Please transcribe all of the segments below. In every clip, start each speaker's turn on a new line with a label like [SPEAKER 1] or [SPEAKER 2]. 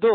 [SPEAKER 1] 2।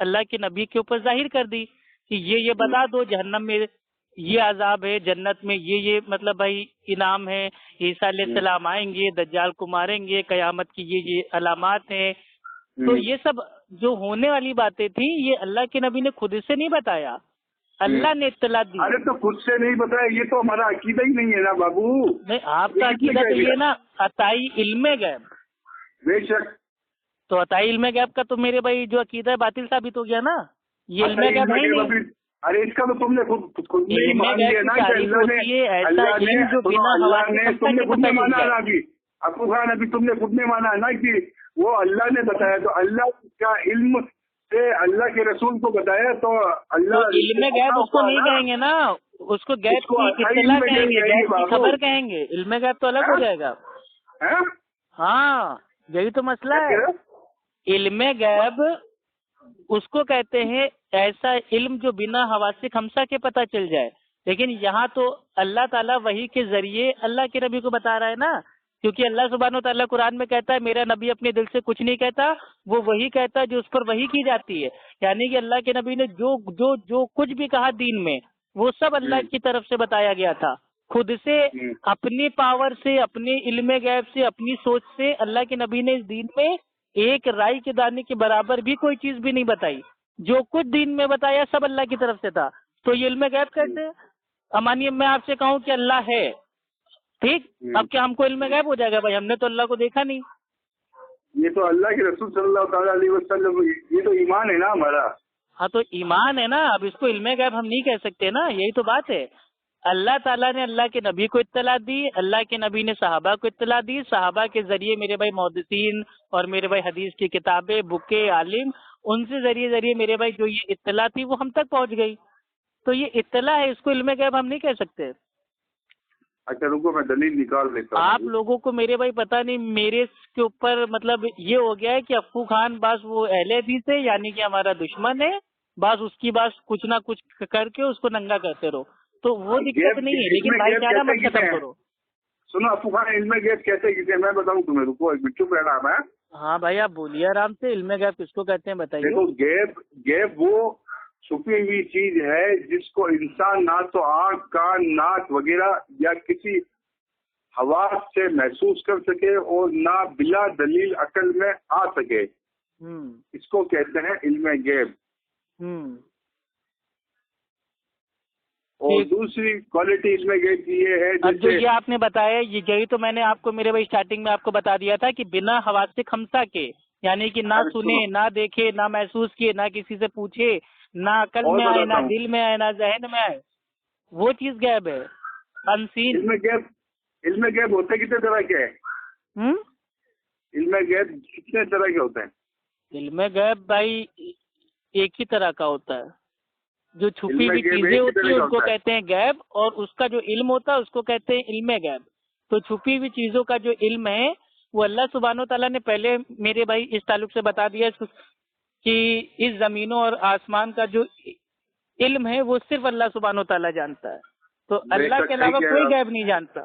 [SPEAKER 1] اللہ کے نبی کے اوپر ظاہر کر دی کہ یہ بتا دو جہنم میں یہ عذاب ہے، جنت میں یہ مطلب بھائی انعام ہے، عیسیٰ علیہ السلام آئیں گے، دجال کو ماریں گے، قیامت کی یہ علامات ہیں. تو یہ سب جو ہونے والی باتیں تھیں یہ اللہ کے نبی نے خود سے نہیں بتایا، اللہ نے اطلاع دی.
[SPEAKER 2] ارے تو خود سے نہیں بتایا، یہ تو ہمارا عقیدہ ہی نہیں ہے نا بابو.
[SPEAKER 1] نہیں، آپ کا عقیدہ تو یہ نا عطائی علم غیب.
[SPEAKER 2] بے شک.
[SPEAKER 1] تو عطائی علم غیب کا تو میرے بھائی جو عقیدہ ہے باطل ثابت ہو گیا نا. یہ علم غیب ہے ہی نہیں.
[SPEAKER 2] ارے اس کا تو تم نے خود نہیں مان لیا نا کہ اللہ نے تم نے خود نے مانا نا. ابھی ابو خان ابھی تم نے خود نے مانا نا کہ وہ اللہ نے بتایا، تو اللہ کا علم سے اللہ کے رسول کو بتایا تو اللہ
[SPEAKER 1] علم غیب اس کو نہیں کہیں گے نا، اس کو غیب کی اطلاع کہیں گے، غیب کی خبر کہیں گے. علم غیب تو الگ ہو جائے گا. ہاں یہی تو مسئلہ ہے. علم غیب اس کو کہتے ہیں ایسا علم جو بنا حواس خمسہ کے پتہ چل جائے. لیکن یہاں تو اللہ تعالیٰ وحی کے ذریعے اللہ کے نبی کو بتا رہا ہے نا، کیونکہ اللہ سبحانہ و تعالیٰ قرآن میں کہتا ہے میرا نبی اپنے دل سے کچھ نہیں کہتا، وہ وہی کہتا ہے جو اس پر وحی کی جاتی ہے. یعنی کہ اللہ کے نبی نے جو کچھ بھی کہا دین میں وہ سب اللہ کی طرف سے بتایا گیا تھا. خود سے اپنی پاور سے، اپنے علم غیب سے، اپنی سوچ سے اللہ کے نبی نے اس دین میں ایک رائی کے دانے کے برابر بھی کوئی چیز بھی نہیں بتائی. جو کچھ دین میں بتایا سب اللہ کی طرف سے تھا. تو یہ علم غیب کہتے ہیں. امانی میں آپ سے کہوں کہ اللہ ہے، ٹھیک، اب کیا ہم کو علم غیب ہو جائے گا؟ بھائی ہم نے تو اللہ کو دیکھا نہیں.
[SPEAKER 2] یہ تو اللہ کے رسول صلی اللہ تعالیٰ علیہ وسلم، یہ تو ایمان ہے نا ہمارا.
[SPEAKER 1] ہاں تو ایمان ہے نا، اب اس کو علم غیب ہم نہیں کہہ سکتے نا، یہی تو بات ہے. اللہ تعالیٰ نے اللہ کے نبی کو اطلاع دی، اللہ کے نبی نے صحابہ کو اطلاع دی، صحابہ کے ذریعے میرے بھائی محدثین اور میرے بھائی حدیث کی کتابیں، بکیں، عالم، ان سے ذریعے میرے بھائی جو یہ اطلاع تھی وہ ہم تک پہنچ گئی. تو یہ اطلاع ہے، اس کو علم غیب ہم نہیں کہہ سکتے.
[SPEAKER 2] اچھا رکو میں دلیل نکال دیتا ہوں.
[SPEAKER 1] آپ لوگوں کو میرے بھائی پتہ نہیں میرے کے اوپر مطلب یہ ہو گیا ہے کہ افو خان بعض وہ اہل حدیث ہے، یعنی کہ ہمارا دشمن ہے، بعض اس کی بات کچھ نہ کچھ کر کے اس کو ننگا کرتے رہو. تو وہ دقت نہیں ہے، لیکن بھائی چارہ مت ختم کرو.
[SPEAKER 2] سنو افو خان علم غیب کہتے کسے میں بتاؤں تمہیں، رکو ایک منٹ چپ رہنا ہے.
[SPEAKER 1] ہاں بھائی آپ بولیے آرام سے. علم غیب کس کو کہتے ہیں بتائیے.
[SPEAKER 2] دیکھو غیب وہ چھپی ہوئی چیز ہے جس کو انسان نہ تو آنکھ، کان، ناک وغیرہ یا کسی حواس سے محسوس کر سکے اور نہ بلا دلیل عقل میں آ سکے. اس کو کہتے ہیں علم غیب. اور دوسری کوالٹی علم غیب کی یہ ہے
[SPEAKER 1] اب جو یہ آپ نے بتایا یہی تو میں نے آپ کو میرے بھائی اسٹارٹنگ میں آپ کو بتا دیا تھا کہ بنا حواس خمسہ کے، یعنی کہ نہ سنے، نہ دیکھے، نہ محسوس کیے، نہ کسی سے پوچھے، نہ عقل میں آئے، نہ دل میں آئے، نہ ذہن میں آئے، وہ چیز غیب ہے، انسین.
[SPEAKER 2] علم غیب ہوتے کتنے طرح کے ہیں؟ علم غیب کتنے طرح کے ہوتے ہیں؟ علم
[SPEAKER 1] غیب بھائی ایک ہی طرح کا ہوتا ہے. جو چھپی ہوئی چیزیں ہوتی ہیں اس کو کہتے ہیں غیب، اور اس کا جو علم ہوتا ہے اس کو کہتے ہیں علم غیب. تو چھپی ہوئی چیزوں کا جو علم ہے وہ اللہ سبحانہ و تعالیٰ نے پہلے میرے بھائی اس تعلق سے بتا دیا کہ اس زمینوں اور آسمان کا جو علم ہے وہ صرف اللہ سبحانہ و تعالیٰ جانتا ہے. تو اللہ کے علاوہ کوئی غیب نہیں جانتا.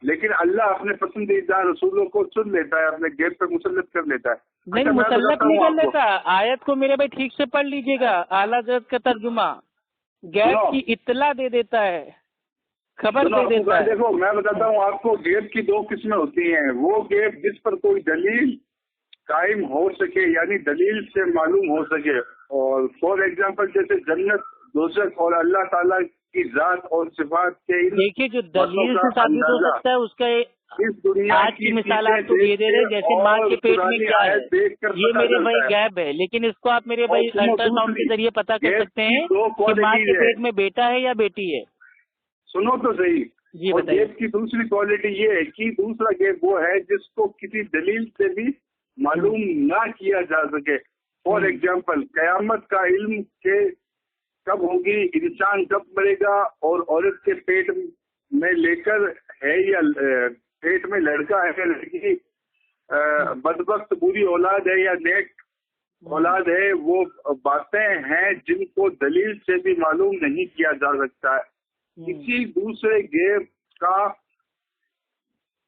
[SPEAKER 2] لیکن اللہ اپنے پسندیدہ رسولوں کو چن لیتا ہے، اپنے غیب پہ مسلط کر لیتا ہے.
[SPEAKER 1] نہیں مسلط نہیں کر لیتا. آیت کو میرے بھائی ٹھیک سے پڑھ لیجئے گا، اعلیٰ حضرت کا ترجمہ. غیب کی اطلاع دے دیتا ہے، خبر دے دیتا ہے.
[SPEAKER 2] دیکھو میں بتاتا ہوں آپ کو، غیب کی دو قسمیں ہوتی ہیں. وہ غیب جس پر کوئی دلیل قائم ہو سکے، یعنی دلیل سے معلوم ہو سکے. اور فار ایگزامپل جیسے جنت، دوزخ اور اللہ تعالیٰ کی ذات اور صفات کے،
[SPEAKER 1] دیکھیے جو دلیل سے ثابت ہو سکتا ہے اس کا
[SPEAKER 2] اس دنیا
[SPEAKER 1] آج کی مثال آپ کو یہ دے رہے ہیں، جیسے ماں کے پیٹ میں کیا ہے یہ میرے بھائی غیب ہے. لیکن اس کو آپ میرے بھائی الٹرا ساؤنڈ کے ذریعے پتا کر سکتے ہیں کہ ماں کے پیٹ میں بیٹا ہے یا بیٹی ہے.
[SPEAKER 2] سنو تو صحیح.
[SPEAKER 1] جی بتائیے.
[SPEAKER 2] غیب کی دوسری کوالٹی یہ ہے کہ دوسرا غیب وہ ہے جس کو کسی دلیل سے بھی معلوم نہ کیا جا سکے. فار ایگزامپل قیامت کا علم کہ کب ہوگی، انسان کب مرے گا، اور عورت کے پیٹ میں لے کر ہے یا پیٹ میں لڑکا ہے لڑکی، بدبخت بری اولاد ہے یا نیک اولاد ہے، وہ باتیں ہیں جن کو دلیل سے بھی معلوم نہیں کیا جا سکتا ہے. کسی دوسرے غیب کا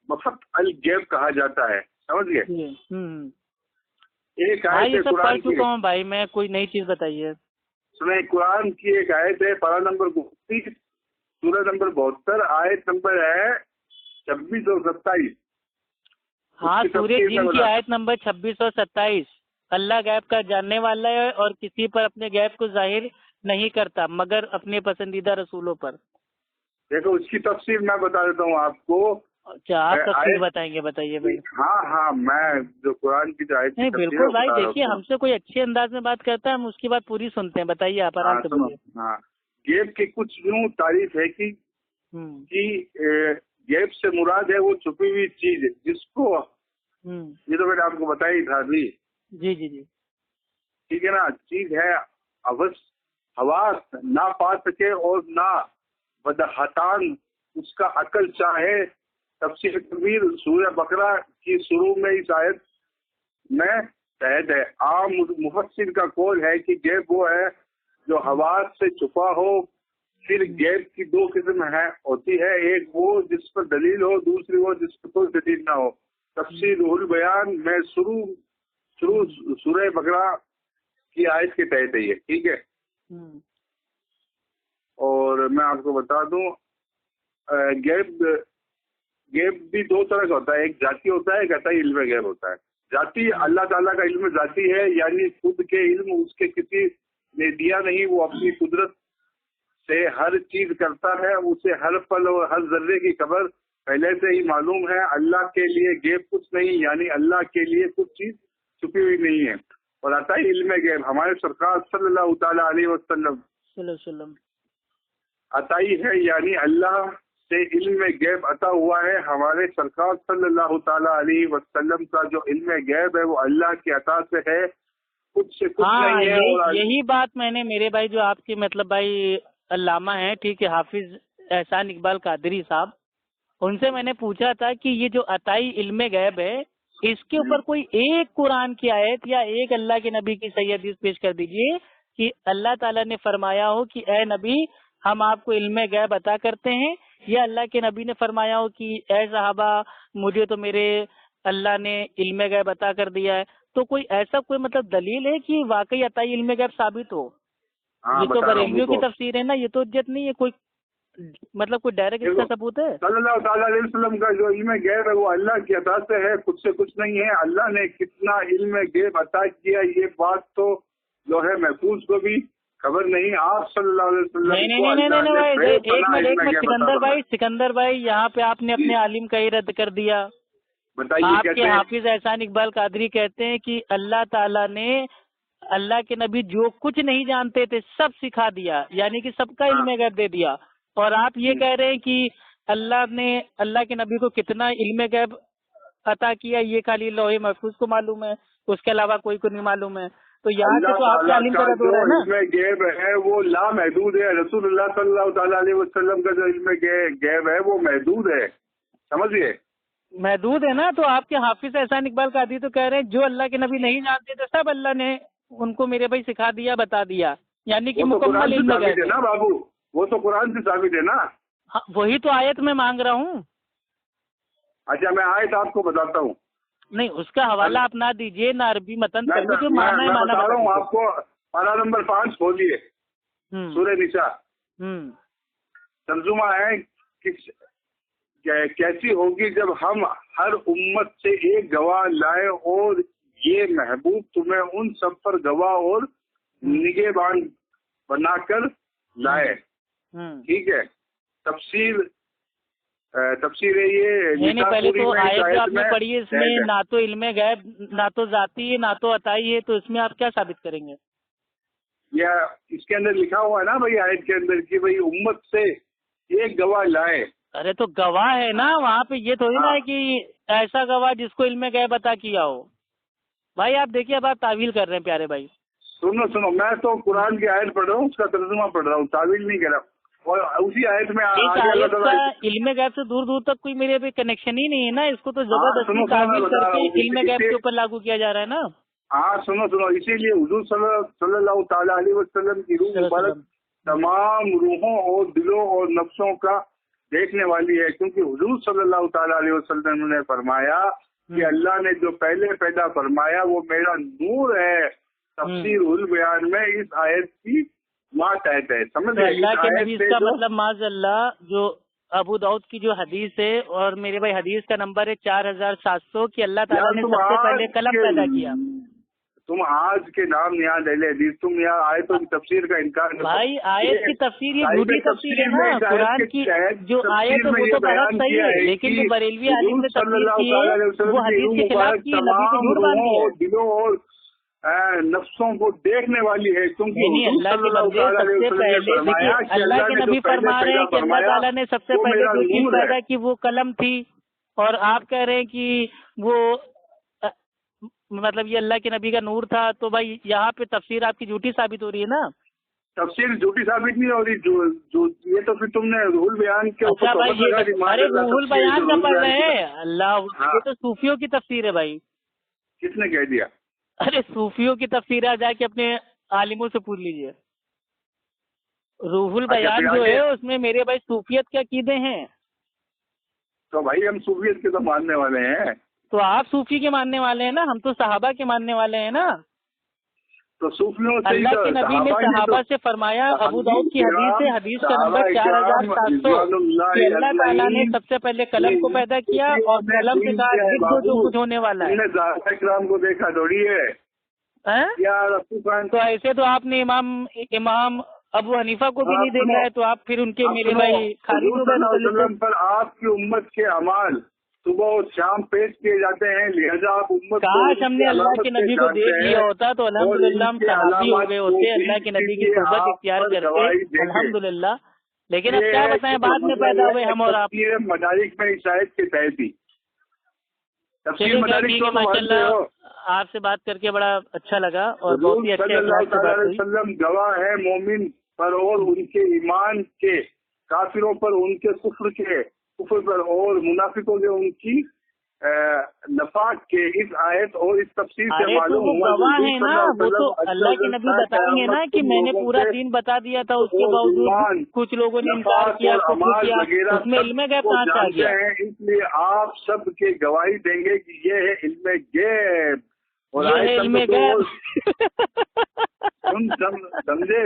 [SPEAKER 2] مفت الغیب کہا جاتا ہے. سمجھ گئے؟ ایک
[SPEAKER 1] ہاں
[SPEAKER 2] آیت
[SPEAKER 1] یہ
[SPEAKER 2] ہے
[SPEAKER 1] سب پڑھ
[SPEAKER 2] قرآن کی،
[SPEAKER 1] چکا ہوں بھائی میں، کوئی نئی چیز بتائیے.
[SPEAKER 2] سنیں قرآن کی ایک آیت ہے پارہ نمبر 32 سورہ نمبر 72 آیت نمبر ہے 26 اور 27.
[SPEAKER 1] ہاں سورہ جن کی آیت نمبر 26 اور 27. اللہ غیب کا جاننے والا ہے اور کسی پر اپنے غیب کو ظاہر نہیں کرتا مگر اپنے پسندیدہ رسولوں پر.
[SPEAKER 2] دیکھو اس کی تفسیر میں بتا دیتا ہوں آپ کو.
[SPEAKER 1] اچھا آپ تفسیر بتائیں گے، بتائیے بھائی.
[SPEAKER 2] ہاں میں جو قرآن کی جو آیت
[SPEAKER 1] نہیں بالکل بھائی، دیکھیے ہم سے کوئی اچھے انداز میں بات کرتا ہے ہم اس کی بات پوری سنتے ہیں. بتائیے آپ آرام سے بولیے.
[SPEAKER 2] ہاں غیب کی کچھ یوں تعریف ہے کہ غیب سے مراد ہے وہ چھپی ہوئی چیز جس کو یہ تو میں نے آپ کو بتایا ہی تھا ابھی.
[SPEAKER 1] جی جی جی
[SPEAKER 2] ٹھیک ہے نا. چیز ہے حواس نہ پا سکے اور نہ بدحتان اس کا عقل چاہے. تفسیر کبیر سورہ بقرہ کی شروع میں اس آیت میں تحت ہے. عام مفسر کا قول ہے کہ غیب وہ ہے جو حواس سے چھپا ہو. پھر غیب کی دو قسم ہوتی ہے، ایک وہ جس پر دلیل ہو، دوسری وہ جس پر کوئی دلیل نہ ہو. تفسیر روح البیان میں شروع سورہ بقرہ کی آیت کے تحت ہے یہ. ٹھیک ہے. اور میں آپ کو بتا دوں غیب بھی دو طرح کا ہوتا ہے، ایک ذاتی ہوتا ہے، ایک عطائی علم غیب ہوتا ہے. ذاتی اللہ تعالیٰ کا علم ذاتی ہے، یعنی خود کے علم اس کے کسی نے دیا نہیں، وہ اپنی قدرت سے ہر چیز کرتا ہے، اسے ہر پل اور ہر ذرے کی خبر پہلے سے ہی معلوم ہے. اللہ کے لیے غیب کچھ نہیں، یعنی اللہ کے لیے کچھ چیز چھپی ہوئی نہیں ہے. اور عطائی علم غیب ہمارے سرکار صلی اللہ تعالیٰ علیہ وسلم عطائی ہے، یعنی اللہ سے علم غیب عطا ہوا ہے. ہمارے سرکار صلی اللہ تعالیٰ علیہ وسلم کا جو علم غیب ہے وہ اللہ کی عطا سے ہے، کچھ سے کچھ نہیں ہے.
[SPEAKER 1] یہی بات میں نے میرے بھائی جو آپ کے مطلب بھائی علامہ ہیں، ٹھیک ہے، حافظ احسان اقبال قادری صاحب، ان سے میں نے پوچھا تھا کہ یہ جو عطائی علم غیب ہے اس کے اوپر کوئی ایک قرآن کی آیت یا ایک اللہ کے نبی کی صحیح حدیث پیش کر دیجئے کہ اللہ تعالیٰ نے فرمایا ہو کہ اے نبی ہم آپ کو علم غیب عطا کرتے ہیں، یا اللہ کے نبی نے فرمایا ہو کہ اے صحابہ مجھے تو میرے اللہ نے علم غیب عطا کر دیا ہے. تو کوئی ایسا کوئی مطلب دلیل ہے کہ واقعی عطائی علم غیب ثابت ہو؟ یہ تو بریلویوں کی تفسیر ہے نا، یہ تو حجت نہیں ہے. کوئی مطلب کوئی ڈائریکٹ اس کا ثبوت ہے؟
[SPEAKER 2] صلی اللہ تعالیٰ علیہ وسلم کا جو علم غیب ہے وہ اللہ کی عطا سے ہے، خود سے کچھ نہیں ہے. اللہ نے کتنا علم غیب عطا کیا یہ بات تو جو ہے محفوظ کو بھی خبر نہیں. آپ صلی اللہ علیہ وسلم
[SPEAKER 1] نہیں سکندر بھائی یہاں پہ آپ نے اپنے عالم کا ہی رد کر دیا. آپ کے حافظ احسان اقبال قادری کہتے ہیں کہ اللہ تعالیٰ نے اللہ کے نبی جو کچھ نہیں جانتے تھے سب سکھا دیا، یعنی کہ سب کا علم غیب دے دیا. اور آپ یہ کہہ رہے ہیں کہ اللہ نے اللہ کے نبی کو کتنا علم غیب عطا کیا یہ خالی لوح محفوظ کو معلوم ہے، اس کے علاوہ کوئی کو نہیں معلوم ہے. تو یہاں سے تو آپ کے عالم کا رد ہو رہا ہے نا.
[SPEAKER 2] علم غیب ہے وہ لامحدود ہے. رسول اللہ صلی اللہ تعالیٰ علیہ وسلم کا جو علم غیب ہے وہ محدود ہے، سمجھیے
[SPEAKER 1] محدود ہے نا. تو آپ کے حافظ احسان اقبال قادری تو کہہ رہے ہیں جو اللہ کے نبی نہیں جانتے تھے سب اللہ نے ان کو میرے بھائی سکھا دیا، بتا دیا، یعنی کہ مکمل علم غیب
[SPEAKER 2] ہے نا بابو. وہ تو قرآن سے ثابت ہے نا.
[SPEAKER 1] ہاں وہی تو آیت میں مانگ رہا ہوں.
[SPEAKER 2] اچھا میں آیت آپ کو بتاتا ہوں.
[SPEAKER 1] نہیں اس کا حوالہ آپ نہ دیجیے نہ عربی متن
[SPEAKER 2] میں بتا رہا ہوں آپ کو. پارہ نمبر 5 کھولیے، سورہ نساء. ترجمہ ہے کیسی ہوگی جب ہم ہر امت سے ایک گواہ لائے اور یہ محبوب تمہیں ان سب پر گواہ اور نگہبان بنا کر لائے. ٹھیک ہے. تفسیر ہے یہ
[SPEAKER 1] پہلے تو آیت جو آپ نے پڑھی ہے اس میں نہ تو علم غیب نہ تو ذاتی ہے نہ تو عطائی ہے، تو اس میں آپ کیا ثابت کریں گے؟
[SPEAKER 2] یا اس کے اندر لکھا ہوا ہے نا بھائی آیت کے اندر کہ بھائی امت سے ایک گواہ لائے.
[SPEAKER 1] ارے تو گواہ ہے نا وہاں پہ، یہ تھوڑی نا ہے کہ ایسا گواہ جس کو علم غیب عطا کیا ہو. بھائی آپ دیکھیے اب آپ تعویل کر رہے ہیں پیارے بھائی.
[SPEAKER 2] سنو میں تو قرآن کی آیت پڑھ رہا ہوں، اس کا ترجمہ پڑھ رہا ہوں، تعویل نہیں کر رہا. اور اسی آیت میں
[SPEAKER 1] علم غیب سے دور دور تک کوئی میرے بھی کنیکشن ہی نہیں ہے نا. اس کو تو زبردستی تعویل کر کے علم غیب کے اوپر لاگو کیا جا رہا ہے نا.
[SPEAKER 2] ہاں سنو اسی لیے حضور صلی اللہ تعالیٰ علیہ وسلم کی روح مبارک تمام روحوں اور دلوں اور نفسوں کا دیکھنے والی ہے، کیونکہ حضور صلی اللہ تعالیٰ علیہ وسلم نے فرمایا کہ اللہ نے جو پہلے پیدا فرمایا وہ میرا نور ہے، تفسیر البیان میں اس آیت کی ماتحت ہے. سمجھ گئے؟
[SPEAKER 1] اللہ کے نبی اس کا مطلب معاذ اللہ جو ابو داؤد کی جو حدیث ہے، اور میرے بھائی حدیث کا نمبر ہے 4700 کہ اللہ تعالیٰ نے سب سے پہلے قلم پیدا کیا.
[SPEAKER 2] تم آج کے نام یاد اہل حدیث، تم یہاں آیتوں کی تفسیر کا انکار کرو.
[SPEAKER 1] بھائی آیت کی تفسیر یہ جھوٹی تفسیر ہے نا. قرآن کی جو آیت ہے وہ تو بہت صحیح ہے، لیکن جو بریلوی عالم نے تفسیر کی ہے وہ حدیث کے خلاف کی ہے، نبی کو جھوٹ باندھ دیا ہے.
[SPEAKER 2] دلوں اور نفسوں کو دیکھنے والی ہے.
[SPEAKER 1] نہیں اللہ کے بندے سب سے پہلے دیکھیے اللہ کے نبی فرما رہے ہیں کہ اللہ تعالیٰ نے سب سے پہلے جو چیز پیدا کی وہ قلم تھی، اور آپ کہہ رہے ہیں کہ وہ مطلب یہ اللہ کے نبی کا نور تھا. تو بھائی یہاں پہ تفسیر آپ کی جھوٹی ثابت ہو رہی ہے نا.
[SPEAKER 2] تفسیر جھوٹی ثابت نہیں ہو رہی، یہ تو پھر تم نے روح البیان کے
[SPEAKER 1] اوپر. اچھا بھائی ارے روح البیان کا پڑھ رہے ہیں اللہ، یہ تو صوفیوں کی تفسیر ہے بھائی.
[SPEAKER 2] کس نے کہہ دیا؟
[SPEAKER 1] ارے صوفیوں کی تفسیر ہے، جا کے اپنے عالموں سے پوچھ لیجئے. روح البیان جو ہے اس میں میرے بھائی صوفیت کے عقیدے ہیں.
[SPEAKER 2] تو بھائی ہم صوفیت کے تو ماننے والے ہیں.
[SPEAKER 1] تو آپ صوفی کے ماننے والے ہیں نا، ہم تو صحابہ کے ماننے والے ہیں نا.
[SPEAKER 2] تو صوفیوں سے
[SPEAKER 1] اللہ کے نبی نے صحابہ سے فرمایا، ابو داؤد کی حدیث ہے، حدیث کا نمبر 4700 کہ اللہ تعالیٰ نے سب سے پہلے قلم کو پیدا کیا اور قلم کے ساتھ لکھ دو جو کچھ ہونے والا ہے.
[SPEAKER 2] صحابہ کرام کو دیکھا تھوڑی ہے یار.
[SPEAKER 1] تو ایسے تو آپ نے امام ابو حنیفہ کو بھی نہیں دیکھا ہے، تو آپ پھر ان کے میرے بھائی خارج
[SPEAKER 2] پر آپ کی امت کے اعمال صبح اور شام پیش کیے جاتے ہیں، لہذا آپ امت
[SPEAKER 1] کاش ہم نے اللہ کے نبی کو دیکھ لیا ہوتا تو الحمدللہ ہم صحابی ہو گئے ہوتے، اللہ کے نبی کی صحبت اختیار کرتے الحمدللہ. لیکن اب کیا بتائیں، بعد میں پیدا ہوئے ہم اور آپ.
[SPEAKER 2] مدارک میں شاید کے تحت ہی.
[SPEAKER 1] ماشاء اللہ آپ سے بات کر کے بڑا اچھا لگا اور بہت ہی اچھے اخلاق سے بات ہوئی.
[SPEAKER 2] گواہ ہے مومن پر اور ان کے ایمان کے، کافروں پر ان کے کفر پر اور منافقوں کے ان کی نفاق کے. اس آیت اور اس تفسیر سے معلوم ہوا
[SPEAKER 1] گواہ ہے نا، وہ تو اللہ کے نبی بتائیں گے نا کہ میں نے پورا دین بتا دیا تھا، اس کے باوجود کچھ لوگوں نے انکار کیا، اس میں علم غیب کہاں سے آ گیا.
[SPEAKER 2] اس لیے آپ سب کے گواہی دیں گے کہ یہ ہے علم غیب. اور
[SPEAKER 1] علم غیب
[SPEAKER 2] سمجھے